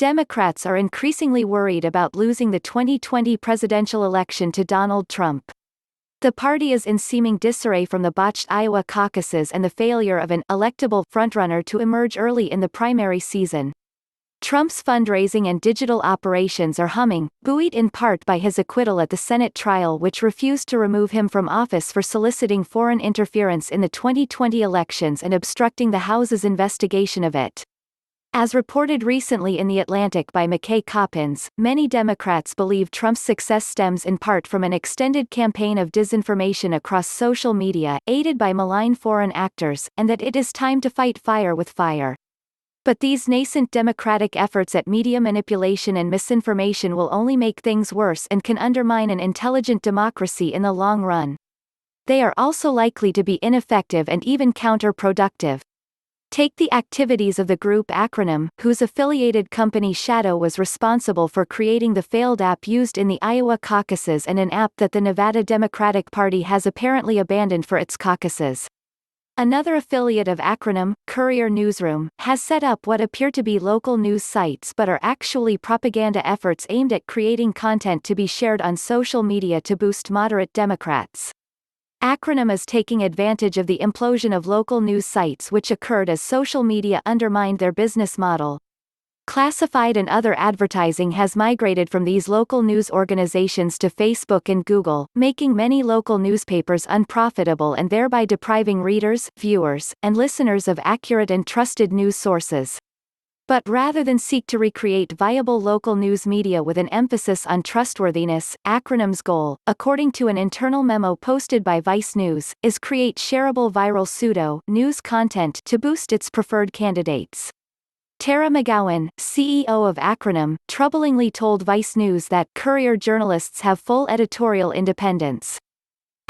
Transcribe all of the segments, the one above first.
Democrats are increasingly worried about losing the 2020 presidential election to Donald Trump. The party is in seeming disarray from the botched Iowa caucuses and the failure of an electable frontrunner to emerge early in the primary season. Trump's fundraising and digital operations are humming, buoyed in part by his acquittal at the Senate trial, which refused to remove him from office for soliciting foreign interference in the 2020 elections and obstructing the House's investigation of it. As reported recently in The Atlantic by McKay Coppins, many Democrats believe Trump's success stems in part from an extended campaign of disinformation across social media, aided by malign foreign actors, and that it is time to fight fire with fire. But these nascent Democratic efforts at media manipulation and misinformation will only make things worse and can undermine an intelligent democracy in the long run. They are also likely to be ineffective and even counterproductive. Take the activities of the group Acronym, whose affiliated company Shadow was responsible for creating the failed app used in the Iowa caucuses and an app that the Nevada Democratic Party has apparently abandoned for its caucuses. Another affiliate of Acronym, Courier Newsroom, has set up what appear to be local news sites but are actually propaganda efforts aimed at creating content to be shared on social media to boost moderate Democrats. Acronym is taking advantage of the implosion of local news sites which occurred as social media undermined their business model. Classified and other advertising has migrated from these local news organizations to Facebook and Google, making many local newspapers unprofitable and thereby depriving readers, viewers, and listeners of accurate and trusted news sources. But rather than seek to recreate viable local news media with an emphasis on trustworthiness, Acronym's goal, according to an internal memo posted by Vice News, is create shareable viral pseudo-news content to boost its preferred candidates. Tara McGowan, CEO of Acronym, troublingly told Vice News that Courier journalists have full editorial independence.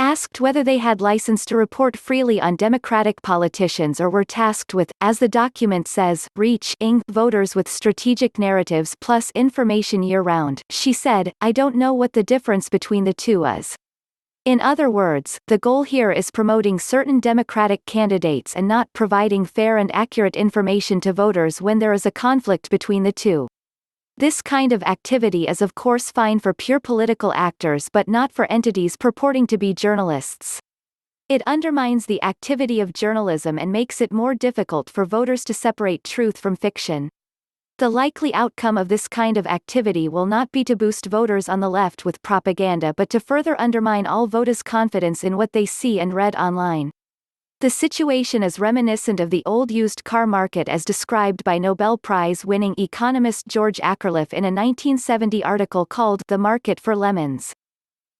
Asked whether they had license to report freely on Democratic politicians or were tasked with, as the document says, reaching voters with strategic narratives plus information year-round, she said, "I don't know what the difference between the two is." In other words, the goal here is promoting certain Democratic candidates and not providing fair and accurate information to voters when there is a conflict between the two. This kind of activity is of course fine for pure political actors but not for entities purporting to be journalists. It undermines the activity of journalism and makes it more difficult for voters to separate truth from fiction. The likely outcome of this kind of activity will not be to boost voters on the left with propaganda but to further undermine all voters' confidence in what they see and read online. The situation is reminiscent of the old used car market as described by Nobel Prize-winning economist George Akerlof in a 1970 article called The Market for Lemons.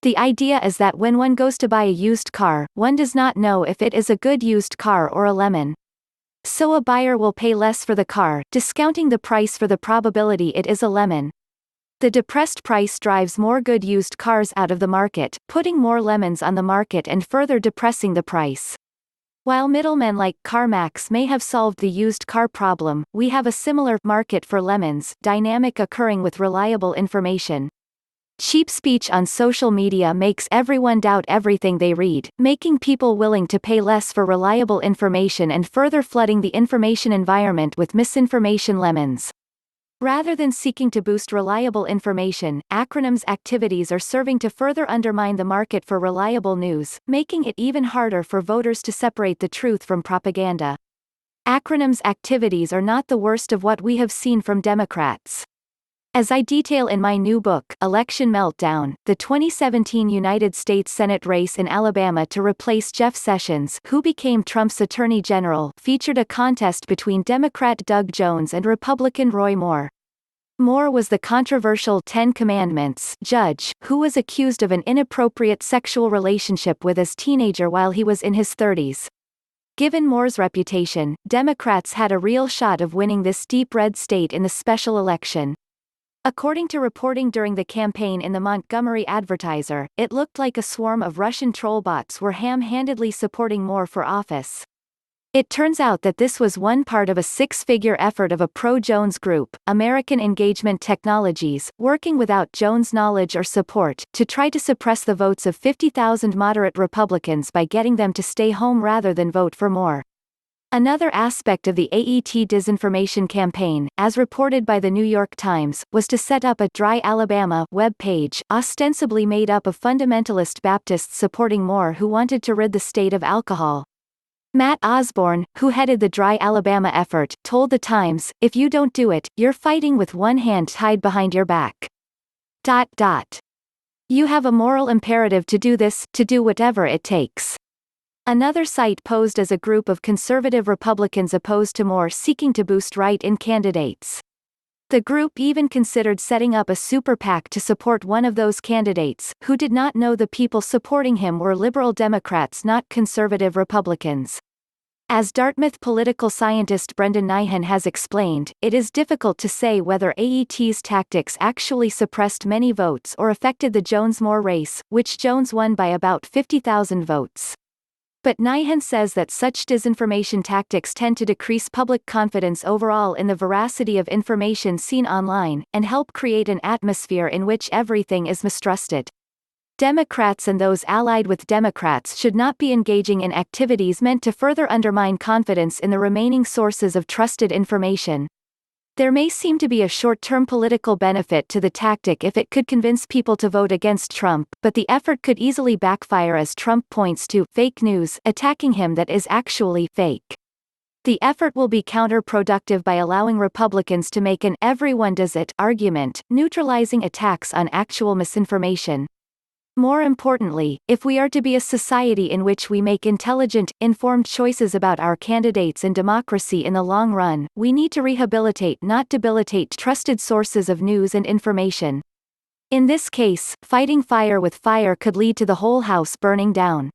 The idea is that when one goes to buy a used car, one does not know if it is a good used car or a lemon. So a buyer will pay less for the car, discounting the price for the probability it is a lemon. The depressed price drives more good used cars out of the market, putting more lemons on the market and further depressing the price. While middlemen like CarMax may have solved the used car problem, we have a similar market for lemons dynamic occurring with reliable information. Cheap speech on social media makes everyone doubt everything they read, making people willing to pay less for reliable information and further flooding the information environment with misinformation lemons. Rather than seeking to boost reliable information, Acronym's activities are serving to further undermine the market for reliable news, making it even harder for voters to separate the truth from propaganda. Acronym's activities are not the worst of what we have seen from Democrats. As I detail in my new book, Election Meltdown, the 2017 United States Senate race in Alabama to replace Jeff Sessions, who became Trump's Attorney General, featured a contest between Democrat Doug Jones and Republican Roy Moore. Moore was the controversial Ten Commandments judge, who was accused of an inappropriate sexual relationship with his teenager while he was in his 30s. Given Moore's reputation, Democrats had a real shot of winning this deep red state in the special election. According to reporting during the campaign in the Montgomery Advertiser, it looked like a swarm of Russian troll bots were ham-handedly supporting Moore for office. It turns out that this was one part of a six-figure effort of a pro-Jones group, American Engagement Technologies, working without Jones' knowledge or support, to try to suppress the votes of 50,000 moderate Republicans by getting them to stay home rather than vote for Moore. Another aspect of the AET disinformation campaign, as reported by the New York Times, was to set up a Dry Alabama web page, ostensibly made up of fundamentalist Baptists supporting Moore who wanted to rid the state of alcohol. Matt Osborne, who headed the Dry Alabama effort, told the Times, "If you don't do it, you're fighting with one hand tied behind your back. You have a moral imperative to do this, to do whatever it takes." Another site posed as a group of conservative Republicans opposed to Moore seeking to boost write-in candidates. The group even considered setting up a super PAC to support one of those candidates, who did not know the people supporting him were liberal Democrats, not conservative Republicans. As Dartmouth political scientist Brendan Nyhan has explained, it is difficult to say whether AET's tactics actually suppressed many votes or affected the Jones-Moore race, which Jones won by about 50,000 votes. But Nyhan says that such disinformation tactics tend to decrease public confidence overall in the veracity of information seen online, and help create an atmosphere in which everything is mistrusted. Democrats and those allied with Democrats should not be engaging in activities meant to further undermine confidence in the remaining sources of trusted information. There may seem to be a short-term political benefit to the tactic if it could convince people to vote against Trump, but the effort could easily backfire as Trump points to fake news attacking him that is actually fake. The effort will be counterproductive by allowing Republicans to make an "everyone does it" argument, neutralizing attacks on actual misinformation. More importantly, if we are to be a society in which we make intelligent, informed choices about our candidates and democracy in the long run, we need to rehabilitate, not debilitate, trusted sources of news and information. In this case, fighting fire with fire could lead to the whole house burning down.